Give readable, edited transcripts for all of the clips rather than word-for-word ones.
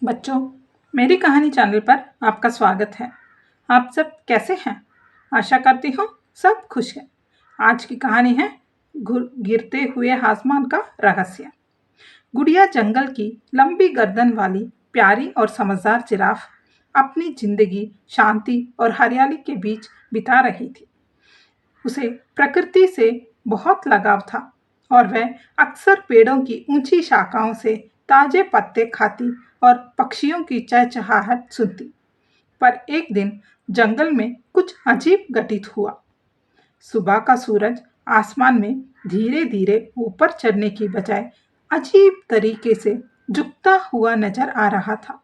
बच्चों, मेरी कहानी चैनल पर आपका स्वागत है। आप सब कैसे हैं? आशा करती हूँ सब खुश हैं। आज की कहानी है गिरते हुए आसमान का रहस्य। गुड़िया जंगल की लंबी गर्दन वाली प्यारी और समझदार जिराफ अपनी जिंदगी शांति और हरियाली के बीच बिता रही थी। उसे प्रकृति से बहुत लगाव था और वह अक्सर पेड़ों की ऊंची शाखाओं से ताजे पत्ते खाती और पक्षियों की चहचहाहट सुनती। पर एक दिन जंगल में कुछ अजीब घटित हुआ। सुबह का सूरज आसमान में धीरे धीरे ऊपर चढ़ने की बजाय अजीब तरीके से झुकता हुआ नजर आ रहा था।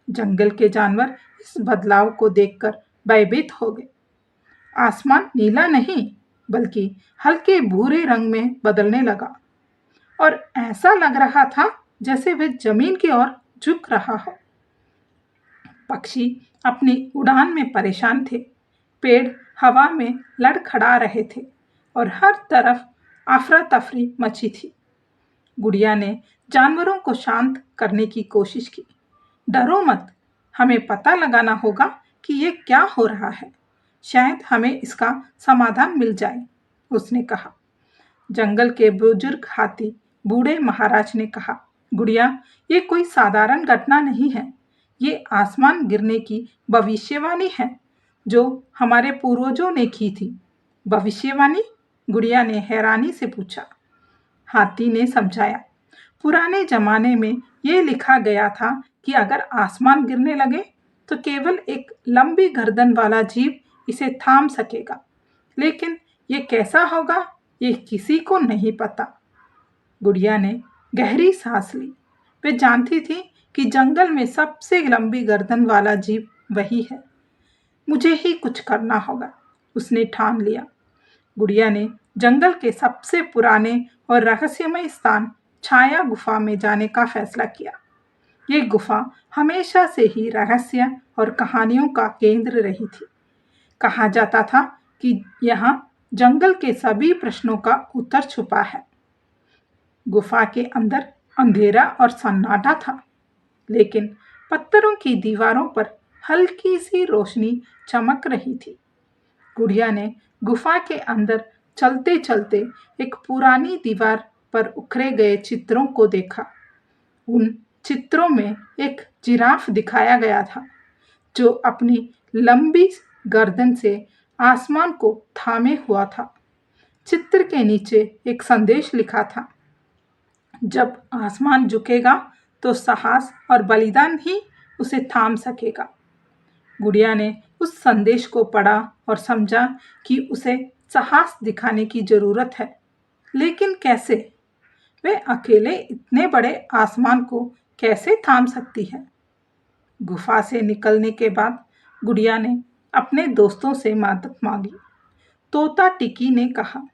जंगल के जानवर इस बदलाव को देखकर भयभीत हो गए। आसमान नीला नहीं बल्कि हल्के भूरे रंग में बदलने लगा और ऐसा लग रहा था जैसे वह जमीन की ओर झुक रहा हो। पक्षी अपनी उड़ान में परेशान थे। पेड़ हवा में लड़खड़ा रहे थे और हर तरफ अफरा तफरी मची थी। गुड़िया ने जानवरों को शांत करने की कोशिश की। डरो मत, हमें पता लगाना होगा कि ये क्या हो रहा है। शायद हमें इसका समाधान मिल जाए, उसने कहा। जंगल के बुजुर्ग हाथी बूढ़े महाराज ने कहा, गुड़िया, ये कोई साधारण घटना नहीं है। ये आसमान गिरने की भविष्यवाणी है जो हमारे पूर्वजों ने की थी। भविष्यवाणी? गुड़िया ने हैरानी से पूछा। हाथी ने समझाया, पुराने जमाने में ये लिखा गया था कि अगर आसमान गिरने लगे तो केवल एक लंबी गर्दन वाला जीव इसे थाम सकेगा। लेकिन ये कैसा होगा, ये किसी को नहीं पता। गुड़िया ने गहरी सांस ली। वे जानती थी कि जंगल में सबसे लंबी गर्दन वाला जीव वही है। मुझे ही कुछ करना होगा, उसने ठान लिया। गुड़िया ने जंगल के सबसे पुराने और रहस्यमय स्थान छाया गुफा में जाने का फैसला किया। ये गुफा हमेशा से ही रहस्य और कहानियों का केंद्र रही थी। कहा जाता था कि यहाँ जंगल के सभी प्रश्नों का उत्तर छुपा है। गुफा के अंदर अंधेरा और सन्नाटा था, लेकिन पत्थरों की दीवारों पर हल्की सी रोशनी चमक रही थी। गुड़िया ने गुफा के अंदर चलते चलते एक पुरानी दीवार पर उखरे गए चित्रों को देखा। उन चित्रों में एक जिराफ दिखाया गया था जो अपनी लंबी गर्दन से आसमान को थामे हुआ था। चित्र के नीचे एक संदेश लिखा था, जब आसमान झुकेगा तो साहस और बलिदान ही उसे थाम सकेगा। गुड़िया ने उस संदेश को पढ़ा और समझा कि उसे साहस दिखाने की जरूरत है, लेकिन कैसे? वे अकेले इतने बड़े आसमान को कैसे थाम सकती है? गुफा से निकलने के बाद गुड़िया ने अपने दोस्तों से मदद मांगी। तोता टिकी ने कहा,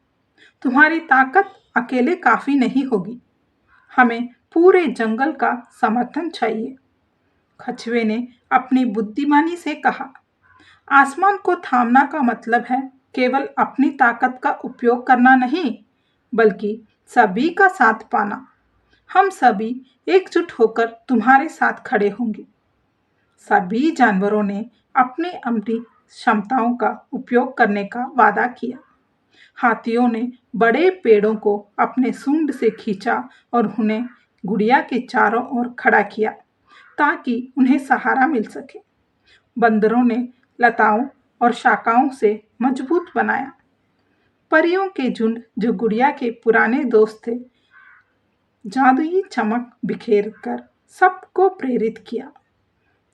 तुम्हारी ताकत अकेले काफी नहीं होगी, हमें पूरे जंगल का समर्थन चाहिए। कछुए ने अपनी बुद्धिमानी से कहा, आसमान को थामना का मतलब है केवल अपनी ताकत का उपयोग करना नहीं, बल्कि सभी का साथ पाना। हम सभी एकजुट होकर तुम्हारे साथ खड़े होंगे। सभी जानवरों ने अपनी अपनी क्षमताओं का उपयोग करने का वादा किया। हाथियों ने बड़े पेड़ों को अपने सूंड से खींचा और उन्हें गुड़िया के चारों ओर खड़ा किया ताकि उन्हें सहारा मिल सके। बंदरों ने लताओं और शाखाओं से मजबूत बनाया। परियों के झुंड जो गुड़िया के पुराने दोस्त थे, जादुई चमक बिखेर कर सबको प्रेरित किया।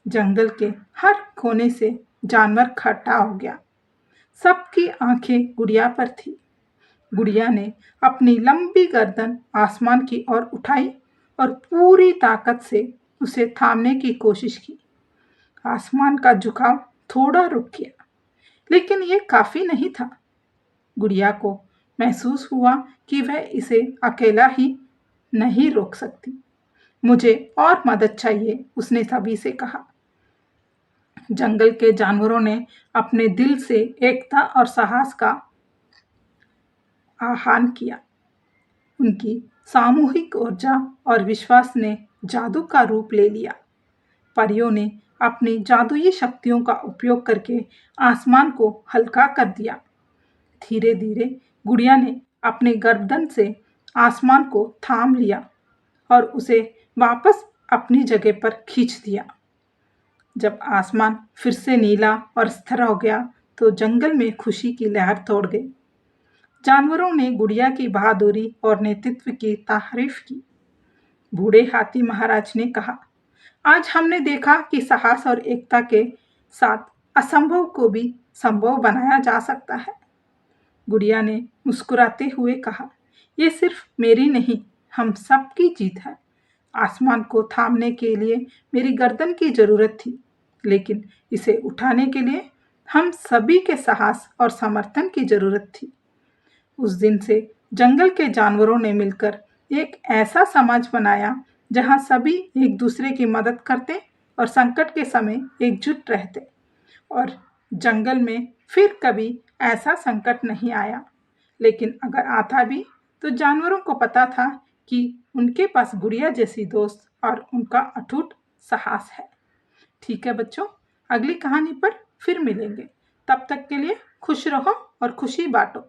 जंगल के हर कोने से जानवर इकट्ठा हो गया। सबकी आंखें गुड़िया पर थी। गुड़िया ने अपनी लंबी गर्दन आसमान की ओर उठाई और पूरी ताकत से उसे थामने की कोशिश की। आसमान का झुकाव थोड़ा रुक गया, लेकिन ये काफी नहीं था। गुड़िया को महसूस हुआ कि वह इसे अकेला ही नहीं रोक सकती। मुझे और मदद चाहिए, उसने सभी से कहा। जंगल के जानवरों ने अपने दिल से एकता और साहस का आह्वान किया। उनकी सामूहिक ऊर्जा और विश्वास ने जादू का रूप ले लिया। परियों ने अपनी जादुई शक्तियों का उपयोग करके आसमान को हल्का कर दिया। धीरे धीरे गुड़िया ने अपने गर्दन से आसमान को थाम लिया और उसे वापस अपनी जगह पर खींच दिया। जब आसमान फिर से नीला और स्थिर हो गया तो जंगल में खुशी की लहर दौड़ गई। जानवरों ने गुड़िया की बहादुरी और नेतृत्व की तारीफ की। बूढ़े हाथी महाराज ने कहा, आज हमने देखा कि साहस और एकता के साथ असंभव को भी संभव बनाया जा सकता है। गुड़िया ने मुस्कुराते हुए कहा, ये सिर्फ मेरी नहीं, हम सबकी जीत है। आसमान को थामने के लिए मेरी गर्दन की जरूरत थी, लेकिन इसे उठाने के लिए हम सभी के साहस और समर्थन की जरूरत थी। उस दिन से जंगल के जानवरों ने मिलकर एक ऐसा समाज बनाया जहां सभी एक दूसरे की मदद करते और संकट के समय एकजुट रहते। और जंगल में फिर कभी ऐसा संकट नहीं आया, लेकिन अगर आता भी तो जानवरों को पता था कि उनके पास गुड़िया जैसी दोस्त और उनका अटूट साहस है। ठीक है बच्चों, अगली कहानी पर फिर मिलेंगे। तब तक के लिए खुश रहो और खुशी बांटो।